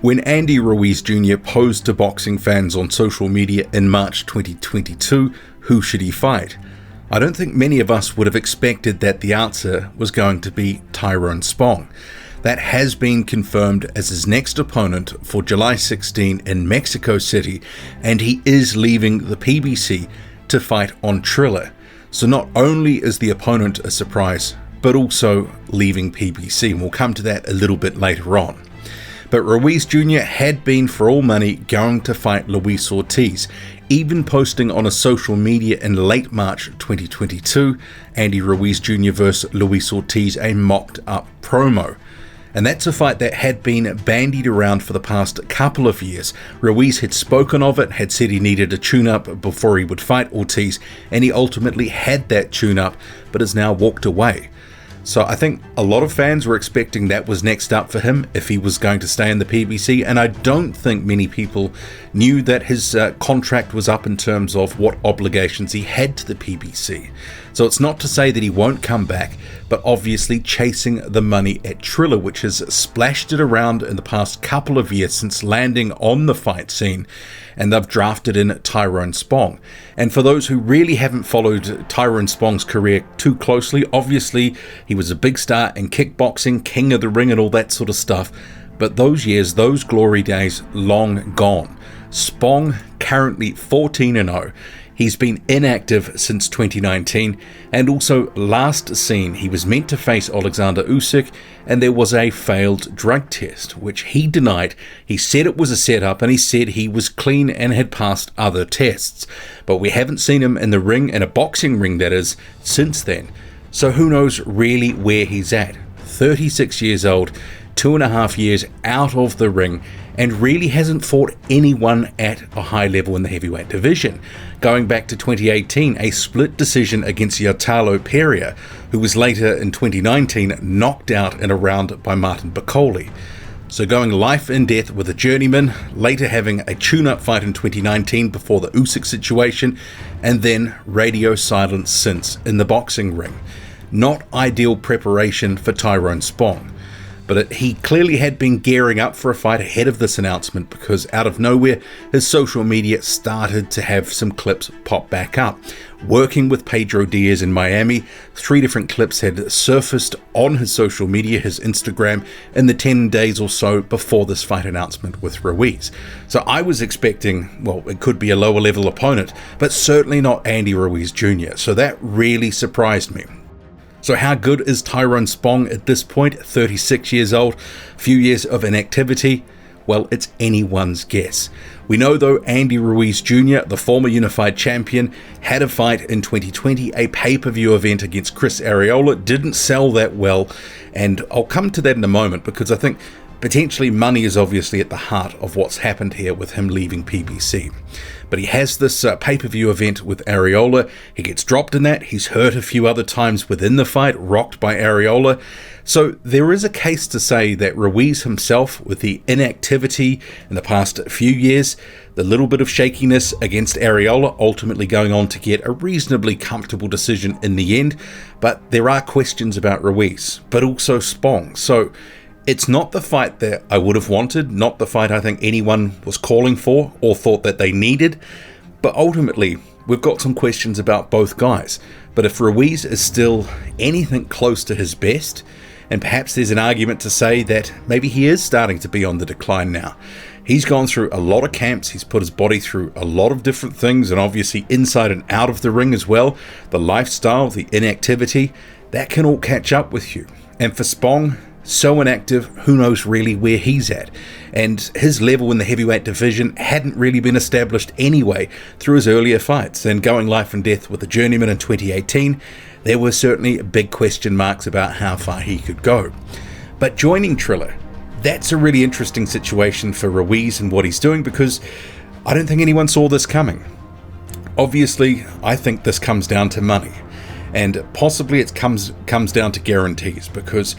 When Andy Ruiz Jr. posed to boxing fans on social media in March 2022, who should he fight? I don't think many of us would have expected that the answer was going to be Tyrone Spong. That has been confirmed as his next opponent for July 16 in Mexico City, and he is leaving the PBC to fight on Triller. So not only is the opponent a surprise, but also leaving PBC, and we'll come to that a little bit later on. But Ruiz Jr. had been for all money going to fight Luis Ortiz, even posting on a social media in late March 2022, Andy Ruiz Jr. vs Luis Ortiz, a mocked up promo. And that's a fight that had been bandied around for the past couple of years. Ruiz had spoken of it, had said he needed a tune-up before he would fight Ortiz, and he ultimately had that tune-up, but has now walked away. So I think a lot of fans were expecting that was next up for him if he was going to stay in the PBC, and I don't think many people knew that his contract was up in terms of what obligations he had to the PBC. So it's not to say that he won't come back, but obviously chasing the money at Triller, which has splashed it around in the past couple of years since landing on the fight scene, and they've drafted in Tyrone Spong. And for those who really haven't followed Tyrone Spong's career too closely, obviously he was a big star in kickboxing, king of the ring and all that sort of stuff, but those years, those glory days, long gone. Spong currently 14-0. He's been inactive since 2019, and also last seen he was meant to face Alexander Usyk, and there was a failed drug test, which he denied. He said it was a setup, and he said he was clean and had passed other tests. But we haven't seen him in the ring, in a boxing ring that is, since then. So who knows really where he's at. 36 years old, 2.5 years out of the ring, and really hasn't fought anyone at a high level in the heavyweight division. Going back to 2018, a split decision against Yatalo Pereira, who was later in 2019 knocked out in a round by Martin Bakole. So going life and death with a journeyman, later having a tune-up fight in 2019 before the Usyk situation, and then radio silence since in the boxing ring. Not ideal preparation for Tyrone Spong. But he clearly had been gearing up for a fight ahead of this announcement, because out of nowhere his social media started to have some clips pop back up. Working with Pedro Diaz in Miami, 3 different clips had surfaced on his social media, his Instagram, in the 10 days or so before this fight announcement with Ruiz. So I was expecting, well, it could be a lower level opponent, but certainly not Andy Ruiz Jr. So that really surprised me. So how good is Tyrone Spong at this point? 36 years old, few years of inactivity. Well, it's anyone's guess. We know though Andy Ruiz Jr., the former unified champion, had a fight in 2020, a pay-per-view event against Chris Arreola. Didn't sell that well, and I'll come to that in a moment, because I think potentially money is obviously at the heart of what's happened here with him leaving PBC. But he has this pay-per-view event with Arreola. He gets dropped in that. He's hurt a few other times within the fight, rocked by Arreola. So there is a case to say that Ruiz himself, with the inactivity in the past few years, the little bit of shakiness against Arreola, ultimately going on to get a reasonably comfortable decision in the end. But there are questions about Ruiz, but also Spong. So it's not the fight that I would have wanted, not the fight I think anyone was calling for or thought that they needed, but ultimately we've got some questions about both guys. But if Ruiz is still anything close to his best, and perhaps there's an argument to say that maybe he is starting to be on the decline now. He's gone through a lot of camps, he's put his body through a lot of different things, and obviously inside and out of the ring as well. The lifestyle, the inactivity, that can all catch up with you. And for Spong, so inactive, who knows really where he's at. And his level in the heavyweight division hadn't really been established anyway through his earlier fights. And going life and death with the journeyman in 2018, there were certainly big question marks about how far he could go. But joining Triller, that's a really interesting situation for Ruiz and what he's doing, because I don't think anyone saw this coming. Obviously, I think this comes down to money, and possibly it comes down to guarantees, because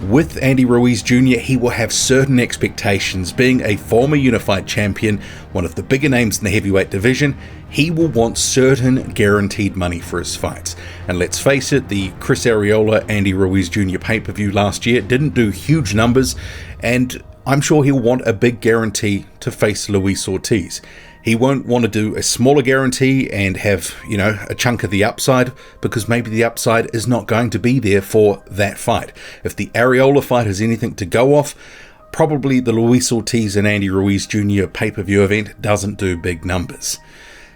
with Andy Ruiz Jr., he will have certain expectations. Being a former unified champion, one of the bigger names in the heavyweight division, he will want certain guaranteed money for his fights. And let's face it, the Chris Arreola, Andy Ruiz Jr. pay-per-view last year didn't do huge numbers, and I'm sure he'll want a big guarantee to face Luis Ortiz. He won't want to do a smaller guarantee and have, a chunk of the upside, because maybe the upside is not going to be there for that fight. If the Areola fight has anything to go off, probably the Luis Ortiz and Andy Ruiz Jr. pay-per-view event doesn't do big numbers.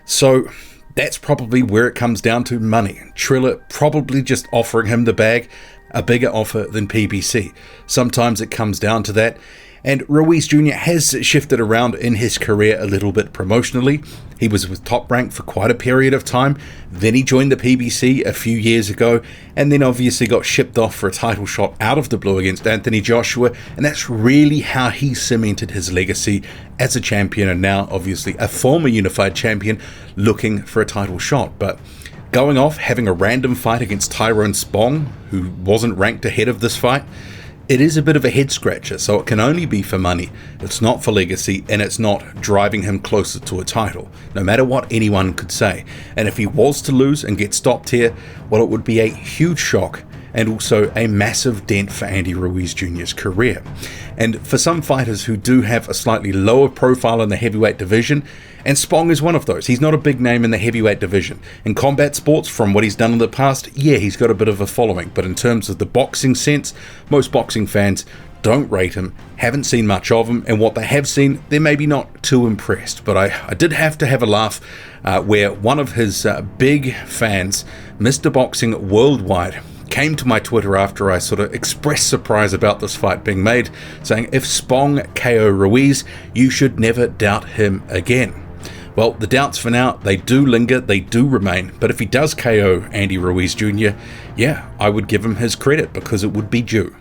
So that's probably where it comes down to money. Triller probably just offering him the bag, a bigger offer than PBC. Sometimes it comes down to that. And Ruiz Jr. has shifted around in his career a little bit promotionally. He was with Top Rank for quite a period of time. Then he joined the PBC a few years ago, and then obviously got shipped off for a title shot out of the blue against Anthony Joshua. And that's really how he cemented his legacy as a champion, and now obviously a former unified champion looking for a title shot. But going off, having a random fight against Tyrone Spong, who wasn't ranked ahead of this fight, it is a bit of a head scratcher, so it can only be for money. It's not for legacy, and it's not driving him closer to a title, no matter what anyone could say. And if he was to lose and get stopped here, well, it would be a huge shock and also a massive dent for Andy Ruiz Jr.'s career. And for some fighters who do have a slightly lower profile in the heavyweight division, and Spong is one of those. He's not a big name in the heavyweight division. In combat sports, from what he's done in the past, yeah, he's got a bit of a following. But in terms of the boxing sense, most boxing fans don't rate him, haven't seen much of him, and what they have seen, they're maybe not too impressed. But I did have to have a laugh where one of his big fans, Mr. Boxing Worldwide, came to my Twitter after I sort of expressed surprise about this fight being made, saying, if Spong KO Ruiz, you should never doubt him again. Well, the doubts for now, they do linger, they do remain, but if he does KO Andy Ruiz Jr., yeah, I would give him his credit because it would be due.